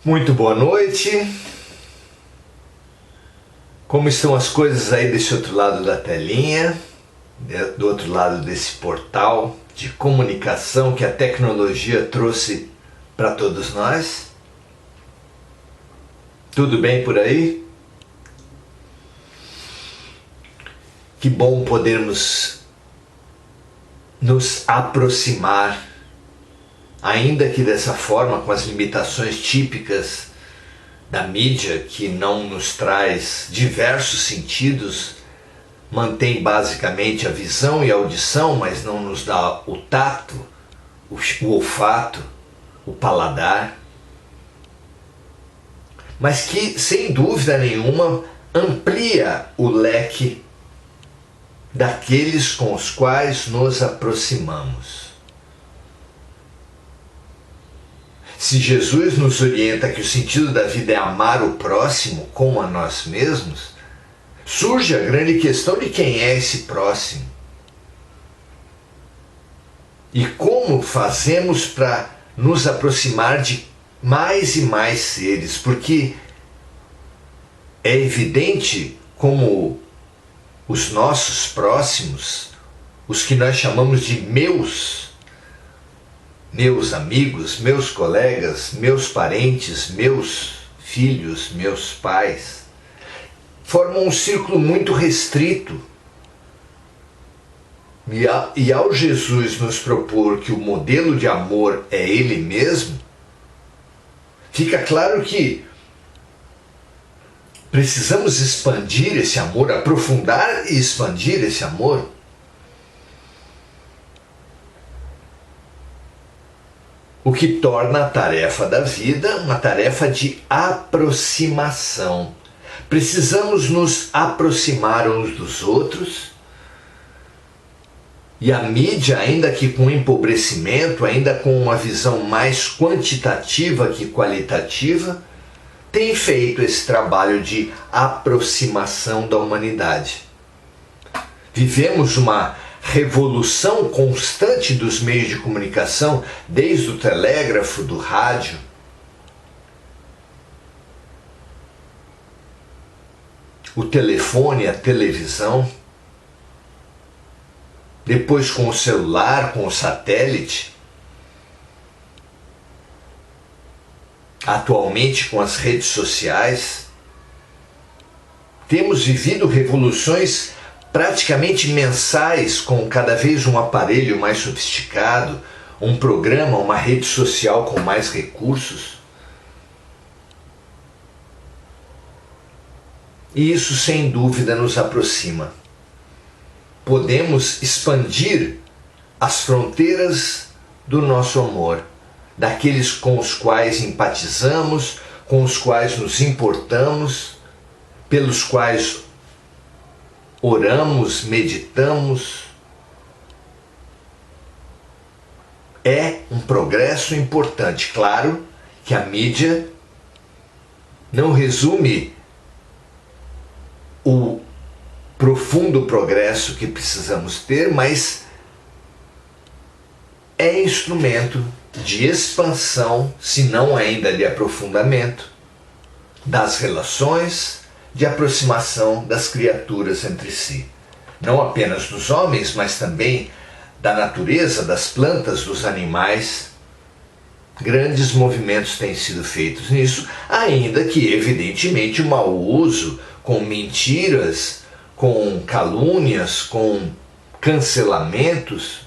Muito boa noite. Como estão as coisas aí desse outro lado da telinha, do outro lado desse portal de comunicação que a tecnologia trouxe para todos nós? Tudo bem por aí? Que bom podermos nos aproximar, ainda que dessa forma, com as limitações típicas da mídia, que não nos traz diversos sentidos, mantém basicamente a visão e a audição, mas não nos dá o tato, o olfato, o paladar, mas que, sem dúvida nenhuma, amplia o leque daqueles com os quais nos aproximamos. Se Jesus nos orienta que o sentido da vida é amar o próximo como a nós mesmos, surge a grande questão de quem é esse próximo. E como fazemos para nos aproximar de mais e mais seres, porque é evidente como os nossos próximos, os que nós chamamos de meus amigos, meus colegas, meus parentes, meus filhos, meus pais, formam um círculo muito restrito. E ao Jesus nos propor que o modelo de amor é Ele mesmo, fica claro que precisamos expandir esse amor, aprofundar e expandir esse amor. O que torna a tarefa da vida uma tarefa de aproximação. Precisamos nos aproximar uns dos outros. E a mídia, ainda que com empobrecimento, ainda com uma visão mais quantitativa que qualitativa, tem feito esse trabalho de aproximação da humanidade. Vivemos uma revolução constante dos meios de comunicação, desde o telégrafo, do rádio, o telefone, a televisão, depois com o celular, com o satélite, atualmente com as redes sociais. Temos vivido revoluções praticamente mensais, com cada vez um aparelho mais sofisticado, um programa, uma rede social com mais recursos. E isso, sem dúvida, nos aproxima. Podemos expandir as fronteiras do nosso amor, daqueles com os quais empatizamos, com os quais nos importamos, pelos quais oramos, meditamos. É um progresso importante. Claro que a mídia não resume o profundo progresso que precisamos ter, mas é instrumento de expansão, se não ainda de aprofundamento, das relações, de aproximação das criaturas entre si. Não apenas dos homens, mas também da natureza, das plantas, dos animais. Grandes movimentos têm sido feitos nisso, ainda que, evidentemente, o mau uso, com mentiras, com calúnias, com cancelamentos,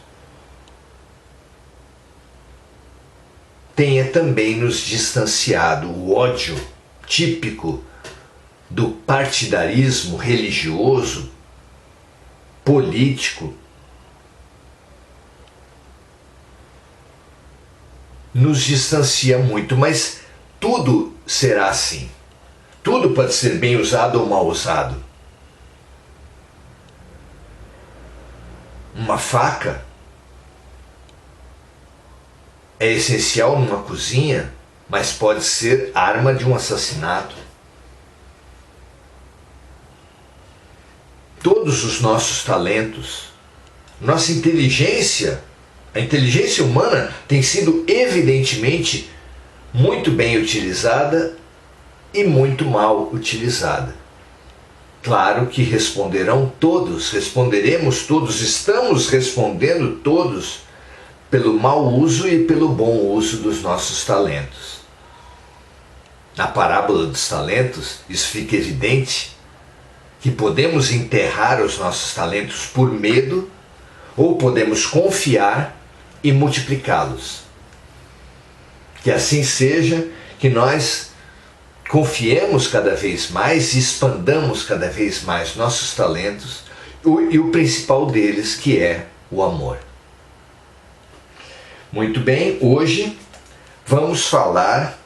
tenha também nos distanciado. O ódio típico do partidarismo religioso, político, nos distancia muito, mas tudo será assim. Tudo pode ser bem usado ou mal usado. Uma faca é essencial numa cozinha, mas pode ser arma de um assassinato. Todos os nossos talentos, nossa inteligência, a inteligência humana tem sido evidentemente muito bem utilizada e muito mal utilizada. Claro que responderemos todos, estamos respondendo todos pelo mau uso e pelo bom uso dos nossos talentos. Na parábola dos talentos, isso fica evidente, que podemos enterrar os nossos talentos por medo ou podemos confiar e multiplicá-los. Que assim seja, que nós confiemos cada vez mais e expandamos cada vez mais nossos talentos e o principal deles, que é o amor. Muito bem, hoje vamos falar,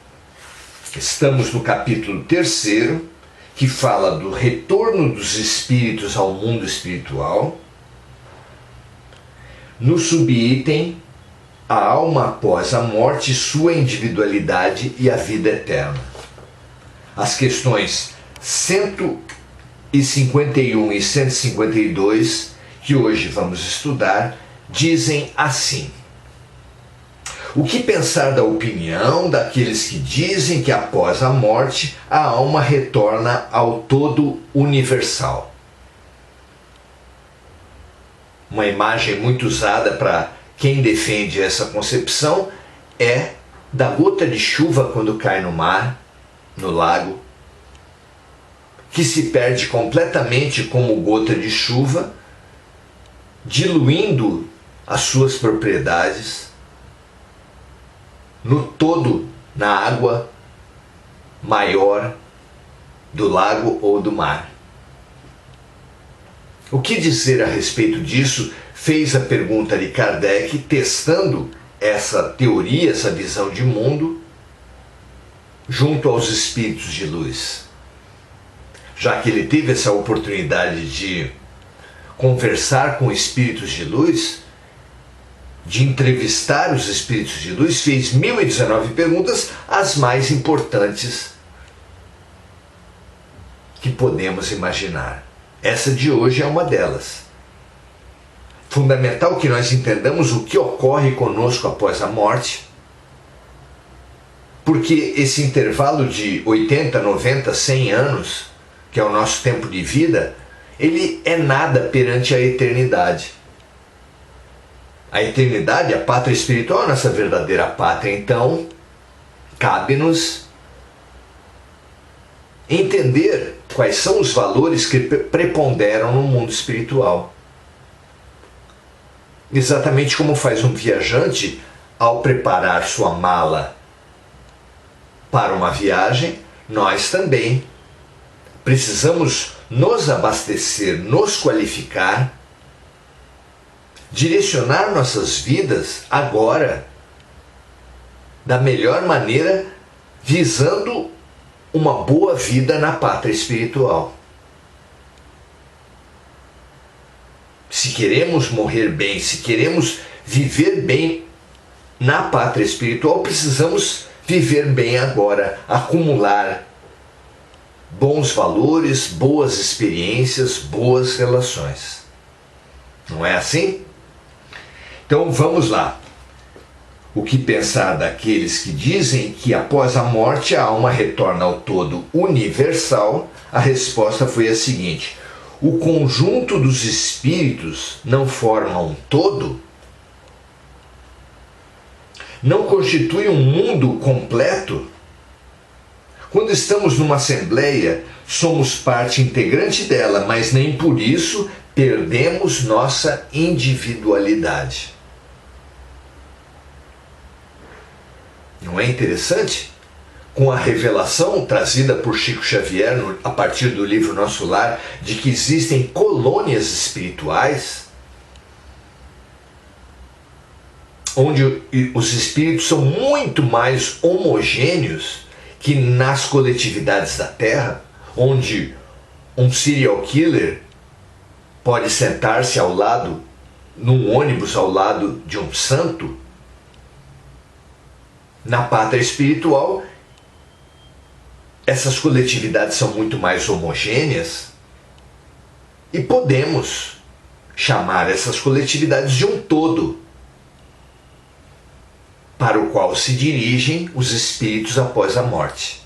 estamos no capítulo 3º, que fala do retorno dos espíritos ao mundo espiritual. No subitem, a alma após a morte, sua individualidade e a vida eterna. As questões 151 e 152, que hoje vamos estudar, dizem assim: o que pensar da opinião daqueles que dizem que após a morte a alma retorna ao todo universal? Uma imagem muito usada para quem defende essa concepção é da gota de chuva quando cai no mar, no lago, que se perde completamente como gota de chuva, diluindo as suas propriedades no todo, na água maior do lago ou do mar. O que dizer a respeito disso? Fez a pergunta de Kardec, testando essa teoria, essa visão de mundo, junto aos espíritos de luz. Já que ele teve essa oportunidade de conversar com espíritos de luz, de entrevistar os espíritos de luz, fez 1019 perguntas, as mais importantes que podemos imaginar. Essa de hoje é uma delas. Fundamental que nós entendamos o que ocorre conosco após a morte, porque esse intervalo de 80, 90, 100 anos, que é o nosso tempo de vida, ele é nada perante a eternidade. A eternidade, a pátria espiritual, é a nossa verdadeira pátria. Então, cabe-nos entender quais são os valores que preponderam no mundo espiritual. Exatamente como faz um viajante ao preparar sua mala para uma viagem, nós também precisamos nos abastecer, nos qualificar, direcionar nossas vidas agora da melhor maneira, visando uma boa vida na pátria espiritual. Se queremos morrer bem, se queremos viver bem na pátria espiritual, precisamos viver bem agora, acumular bons valores, boas experiências, boas relações. Não é assim? Então vamos lá. O que pensar daqueles que dizem que após a morte a alma retorna ao todo universal? A resposta foi a seguinte: o conjunto dos espíritos não forma um todo? Não constitui um mundo completo? Quando estamos numa assembleia, somos parte integrante dela, mas nem por isso perdemos nossa individualidade. Não é interessante? Com a revelação trazida por Chico Xavier a partir do livro Nosso Lar, de que existem colônias espirituais, onde os espíritos são muito mais homogêneos que nas coletividades da Terra, onde um serial killer pode sentar-se ao lado, num ônibus ao lado de um santo. Na pátria espiritual, essas coletividades são muito mais homogêneas e podemos chamar essas coletividades de um todo. para o qual se dirigem os espíritos após a morte.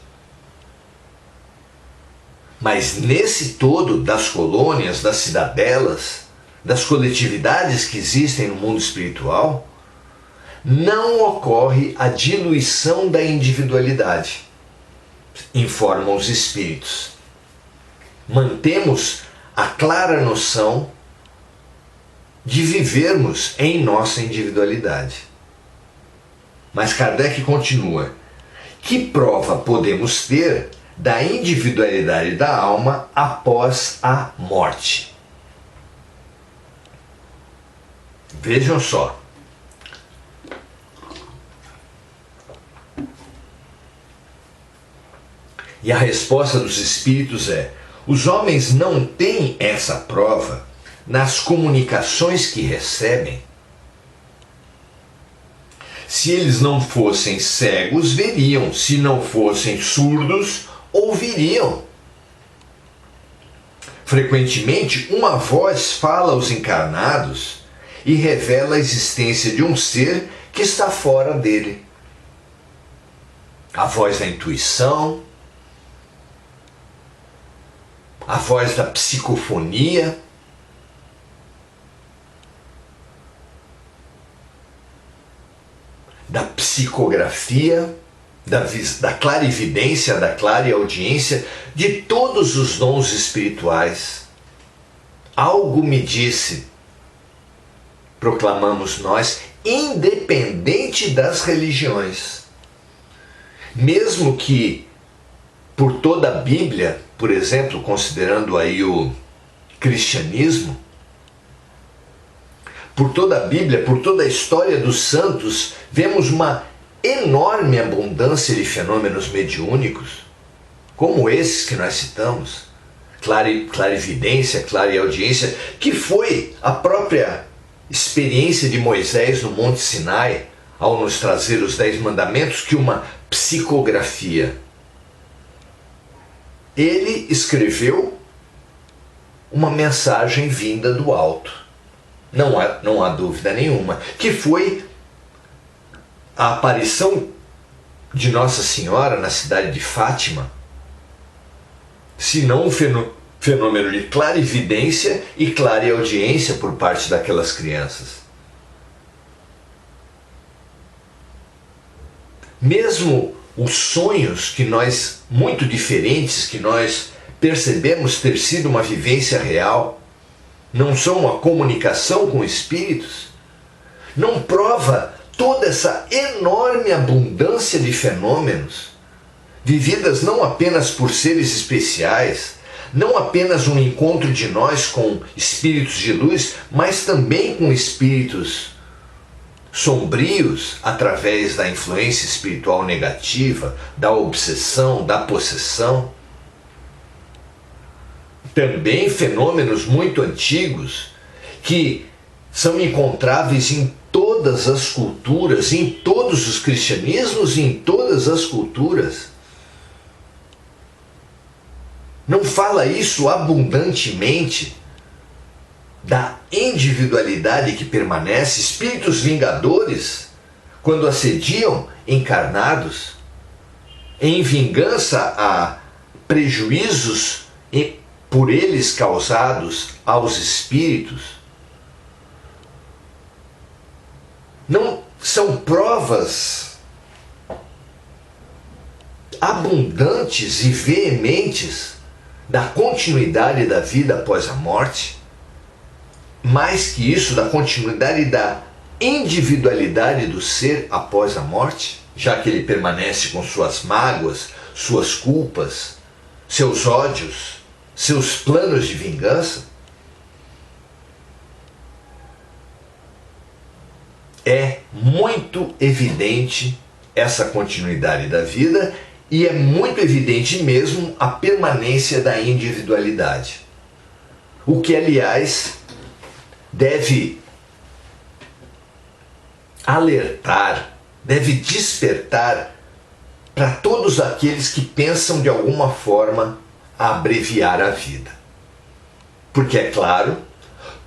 Mas nesse todo das colônias, das cidadelas, das coletividades que existem no mundo espiritual, não ocorre a diluição da individualidade, informam os espíritos. Mantemos a clara noção de vivermos em nossa individualidade. Mas Kardec continua: que prova podemos ter da individualidade da alma após a morte? Vejam só. E a resposta dos espíritos é: os homens não têm essa prova nas comunicações que recebem. Se eles não fossem cegos, veriam; se não fossem surdos, ouviriam. Frequentemente, uma voz fala aos encarnados e revela a existência de um ser que está fora dele. A voz da intuição, a voz da psicofonia, da psicografia, da clarividência, da clareaudiência, de todos os dons espirituais. Algo me disse, proclamamos nós, independente das religiões. Mesmo que por toda a Bíblia, por exemplo, considerando aí o cristianismo, por toda a Bíblia, por toda a história dos santos, vemos uma enorme abundância de fenômenos mediúnicos, como esses que nós citamos, clarividência, clareaudiência, que foi a própria experiência de Moisés no Monte Sinai, ao nos trazer os 10 mandamentos, que uma psicografia. Ele escreveu uma mensagem vinda do alto. Não há dúvida nenhuma, que foi a aparição de Nossa Senhora na cidade de Fátima, se não um fenômeno de clarividência e clareaudiência por parte daquelas crianças. Mesmo os sonhos que nós, muito diferentes, que nós percebemos ter sido uma vivência real, não são uma comunicação com espíritos, não prova toda essa enorme abundância de fenômenos, vividas não apenas por seres especiais, não apenas um encontro de nós com espíritos de luz, mas também com espíritos sombrios através da influência espiritual negativa, da obsessão, da possessão. Também fenômenos muito antigos que são encontráveis em todas as culturas, em todos os cristianismos e em todas as culturas. Não fala isso abundantemente da individualidade que permanece, espíritos vingadores, quando assediam encarnados, em vingança a prejuízos por eles causados aos espíritos? Não são provas abundantes e veementes da continuidade da vida após a morte? Mais que isso, da continuidade da individualidade do ser após a morte, já que ele permanece com suas mágoas, suas culpas, seus ódios, seus planos de vingança? É muito evidente essa continuidade da vida e é muito evidente mesmo a permanência da individualidade. O que, aliás, deve alertar, deve despertar para todos aqueles que pensam de alguma forma abreviar a vida. Porque, é claro,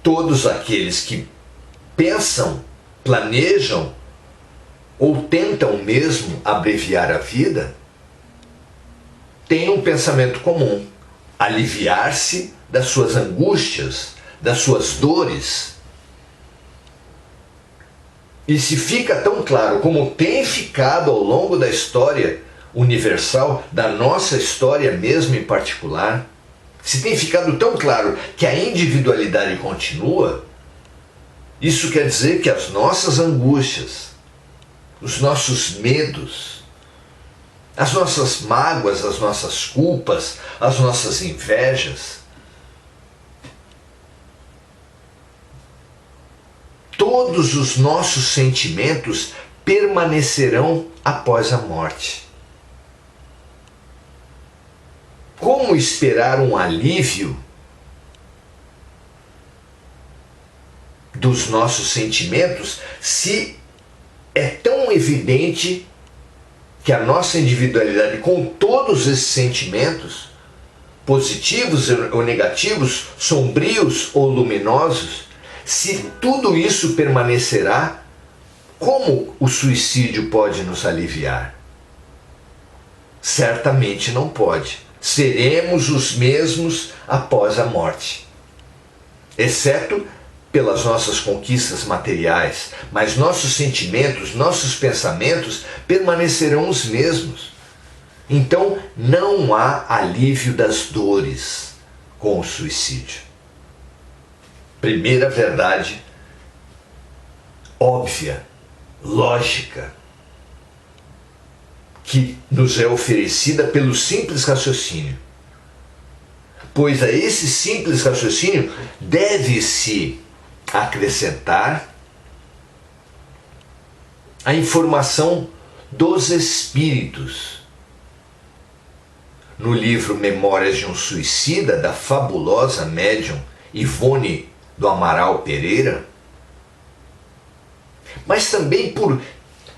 todos aqueles que pensam, planejam ou tentam mesmo abreviar a vida, têm um pensamento comum: aliviar-se das suas angústias, das suas dores. E se fica tão claro como tem ficado ao longo da história universal, da nossa história mesmo em particular, se tem ficado tão claro que a individualidade continua, isso quer dizer que as nossas angústias, os nossos medos, as nossas mágoas, as nossas culpas, as nossas invejas, todos os nossos sentimentos permanecerão após a morte. Como esperar um alívio dos nossos sentimentos se é tão evidente que a nossa individualidade, com todos esses sentimentos, positivos ou negativos, sombrios ou luminosos, se tudo isso permanecerá, como o suicídio pode nos aliviar? Certamente não pode. Seremos os mesmos após a morte, exceto pelas nossas conquistas materiais, mas nossos sentimentos, nossos pensamentos permanecerão os mesmos. Então não há alívio das dores com o suicídio. Primeira verdade óbvia, lógica, que nos é oferecida pelo simples raciocínio. Pois a esse simples raciocínio deve-se acrescentar a informação dos espíritos. No livro Memórias de um Suicida, da fabulosa médium Ivone do Amaral Pereira, mas também por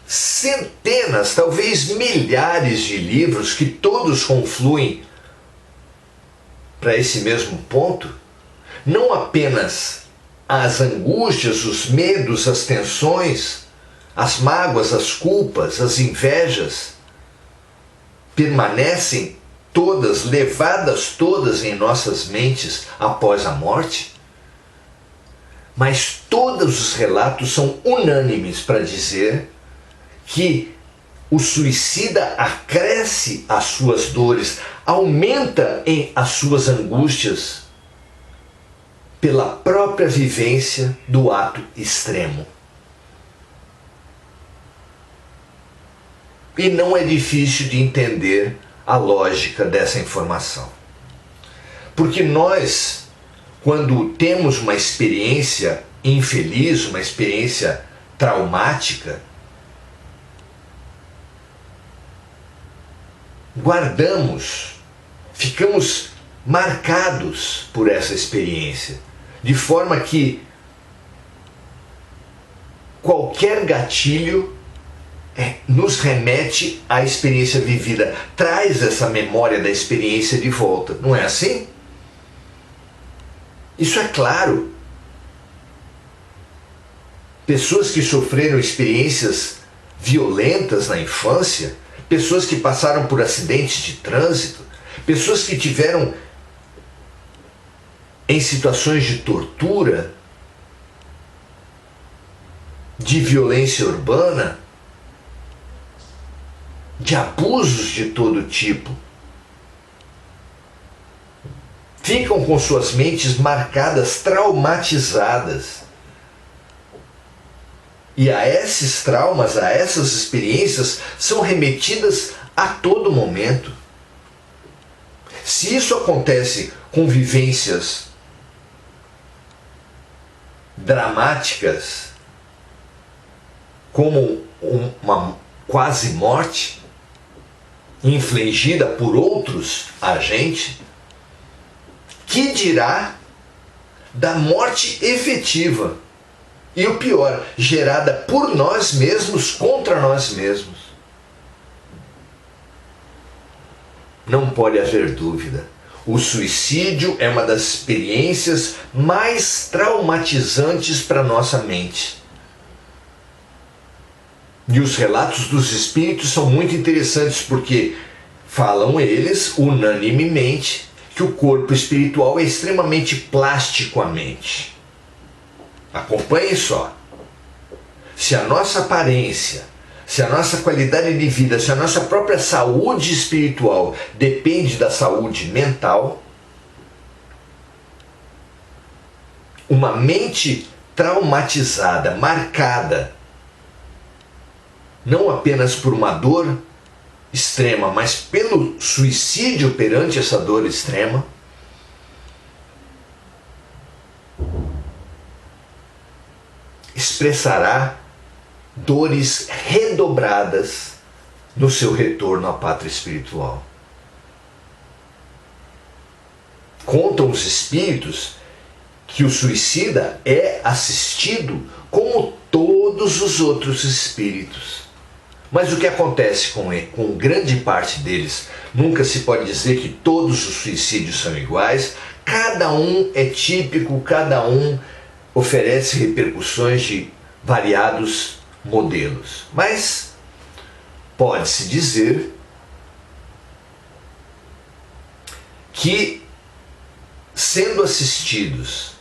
centenas, talvez milhares de livros que todos confluem para esse mesmo ponto, não apenas as angústias, os medos, as tensões, as mágoas, as culpas, as invejas permanecem todas, levadas todas em nossas mentes após a morte, mas todos os relatos são unânimes para dizer que o suicida acresce as suas dores, aumenta as suas angústias pela própria vivência do ato extremo. E não é difícil de entender a lógica dessa informação. Porque nós, quando temos uma experiência infeliz, uma experiência traumática, guardamos, ficamos marcados por essa experiência, de forma que qualquer gatilho nos remete à experiência vivida, traz essa memória da experiência de volta, não é assim? Isso é claro. Pessoas que sofreram experiências violentas na infância, pessoas que passaram por acidentes de trânsito, pessoas que tiveram em situações de tortura, de violência urbana, de abusos de todo tipo, ficam com suas mentes marcadas, traumatizadas. E a esses traumas, a essas experiências, são remetidas a todo momento. Se isso acontece com vivências dramáticas, como uma quase morte, infligida por outros agentes, que dirá da morte efetiva? E o pior, gerada por nós mesmos contra nós mesmos. Não pode haver dúvida. O suicídio é uma das experiências mais traumatizantes para nossa mente. E os relatos dos espíritos são muito interessantes porque falam eles unanimemente que o corpo espiritual é extremamente plástico à mente. Acompanhe só. Se a nossa aparência, se a nossa qualidade de vida, se a nossa própria saúde espiritual depende da saúde mental, uma mente traumatizada, marcada, não apenas por uma dor extrema, mas pelo suicídio perante essa dor extrema, expressará dores redobradas no seu retorno à pátria espiritual. Contam os espíritos que o suicida é assistido como todos os outros espíritos. Mas o que acontece com grande parte deles? Nunca se pode dizer que todos os suicídios são iguais. Cada um é típico, cada um oferece repercussões de variados modelos. Mas pode-se dizer que, sendo assistidos,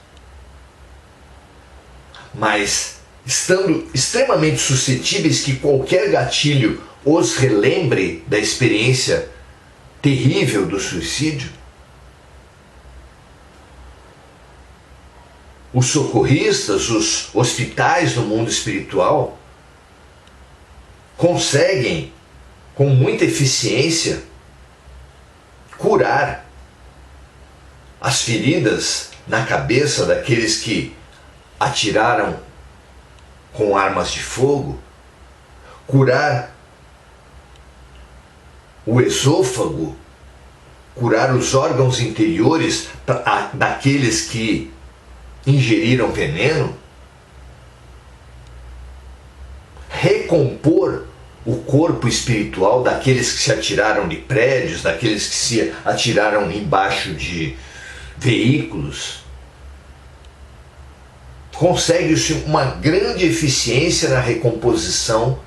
mas estando extremamente suscetíveis que qualquer gatilho os relembre da experiência terrível do suicídio, os socorristas, os hospitais no mundo espiritual conseguem, com muita eficiência, curar as feridas na cabeça daqueles que atiraram com armas de fogo, curar o esôfago, curar os órgãos interiores daqueles que ingeriram veneno, recompor o corpo espiritual daqueles que se atiraram de prédios, daqueles que se atiraram embaixo de veículos. Consegue-se uma grande eficiência na recomposição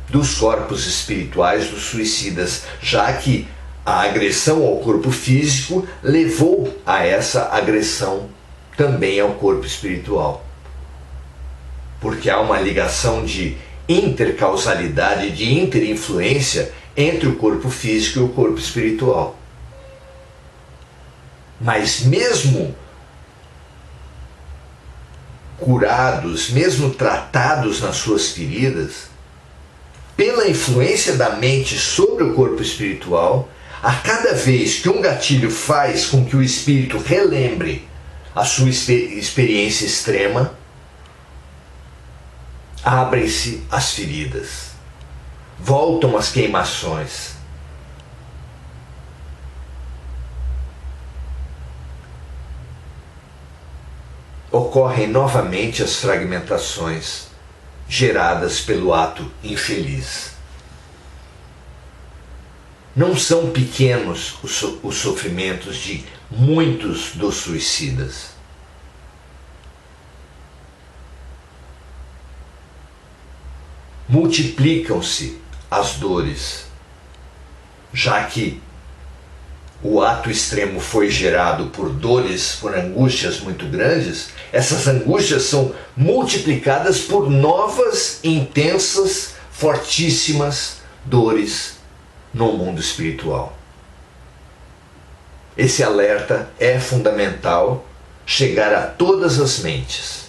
dos corpos espirituais dos suicidas, já que a agressão ao corpo físico levou a essa agressão também ao corpo espiritual. Porque há uma ligação de intercausalidade, de interinfluência entre o corpo físico e o corpo espiritual. Mas mesmo curados, mesmo tratados nas suas feridas, pela influência da mente sobre o corpo espiritual, a cada vez que um gatilho faz com que o espírito relembre a sua experiência extrema, abrem-se as feridas, voltam as queimações. Ocorrem novamente as fragmentações geradas pelo ato infeliz. Não são pequenos os sofrimentos de muitos dos suicidas. Multiplicam-se as dores, já que o ato extremo foi gerado por dores, por angústias muito grandes. Essas angústias são multiplicadas por novas, intensas, fortíssimas dores no mundo espiritual. Esse alerta é fundamental chegar a todas as mentes,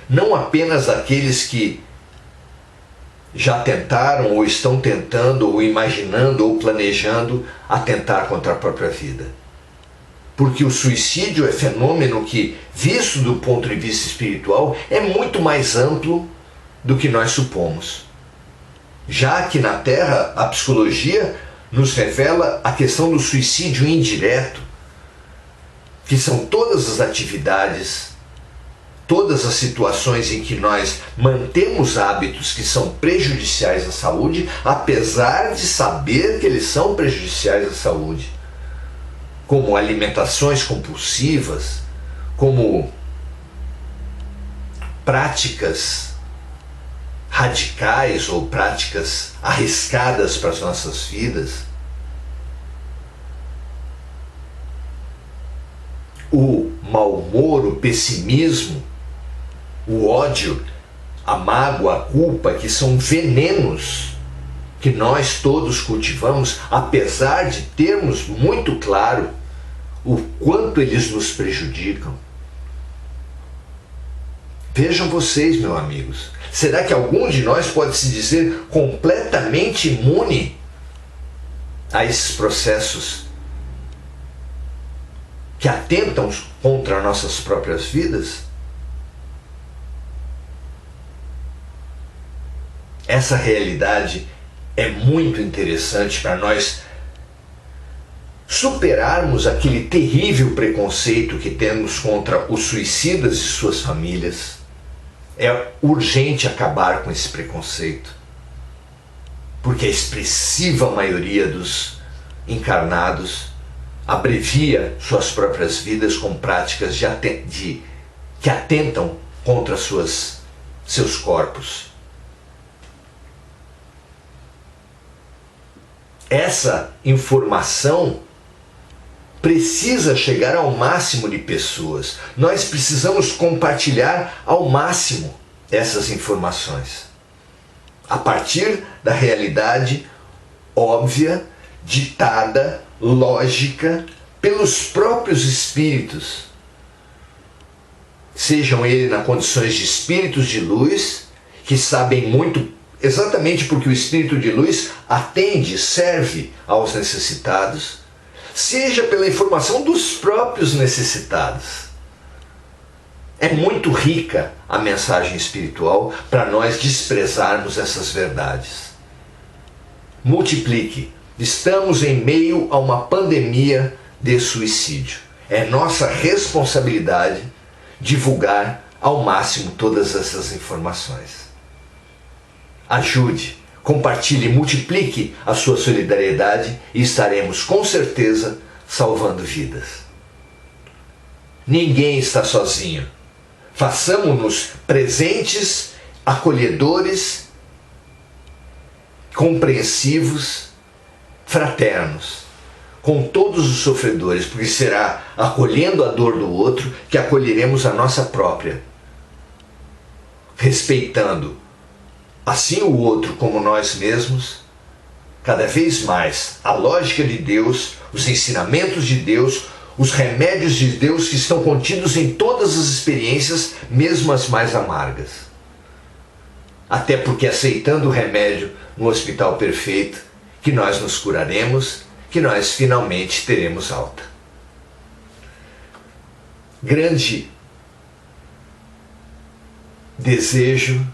não apenas aqueles que já tentaram, ou estão tentando, ou imaginando, ou planejando atentar contra a própria vida. Porque o suicídio é fenômeno que, visto do ponto de vista espiritual, é muito mais amplo do que nós supomos. Já que na Terra a psicologia nos revela a questão do suicídio indireto, que são todas as atividades, todas as situações em que nós mantemos hábitos que são prejudiciais à saúde, apesar de saber que eles são prejudiciais à saúde, como alimentações compulsivas, como práticas radicais ou práticas arriscadas para as nossas vidas, o mau humor, o pessimismo, o ódio, a mágoa, a culpa, que são venenos que nós todos cultivamos, apesar de termos muito claro o quanto eles nos prejudicam. Vejam vocês, meus amigos, será que algum de nós pode se dizer completamente imune a esses processos que atentam contra nossas próprias vidas? Essa realidade é muito interessante para nós superarmos aquele terrível preconceito que temos contra os suicidas e suas famílias. É urgente acabar com esse preconceito, porque a expressiva maioria dos encarnados abrevia suas próprias vidas com práticas que atentam contra seus corpos. Essa informação precisa chegar ao máximo de pessoas. Nós precisamos compartilhar ao máximo essas informações, a partir da realidade óbvia, ditada, lógica pelos próprios espíritos, sejam eles nas condições de espíritos de luz, que sabem muito, exatamente porque o espírito de luz atende, serve aos necessitados, seja pela informação dos próprios necessitados. É muito rica a mensagem espiritual para nós desprezarmos essas verdades. Multiplique. Estamos em meio a uma pandemia de suicídio. É nossa responsabilidade divulgar ao máximo todas essas informações. Ajude, compartilhe, multiplique a sua solidariedade e estaremos com certeza salvando vidas. Ninguém está sozinho. Façamos-nos presentes, acolhedores, compreensivos, fraternos, com todos os sofredores, porque será acolhendo a dor do outro que acolheremos a nossa própria, respeitando assim o outro como nós mesmos, cada vez mais a lógica de Deus, os ensinamentos de Deus, os remédios de Deus que estão contidos em todas as experiências, mesmo as mais amargas. Até porque aceitando o remédio no hospital perfeito, que nós nos curaremos, que nós finalmente teremos alta. Grande desejo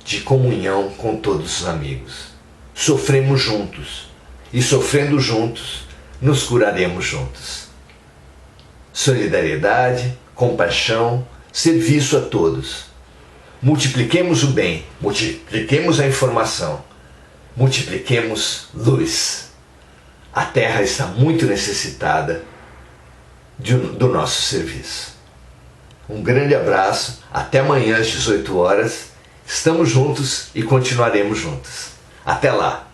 de comunhão com todos os amigos. Sofremos juntos, e sofrendo juntos, nos curaremos juntos. Solidariedade, compaixão, serviço a todos. Multipliquemos o bem, multipliquemos a informação, multipliquemos luz. A Terra está muito necessitada do nosso serviço. Um grande abraço, até amanhã às 18 horas. Estamos juntos e continuaremos juntos. Até lá!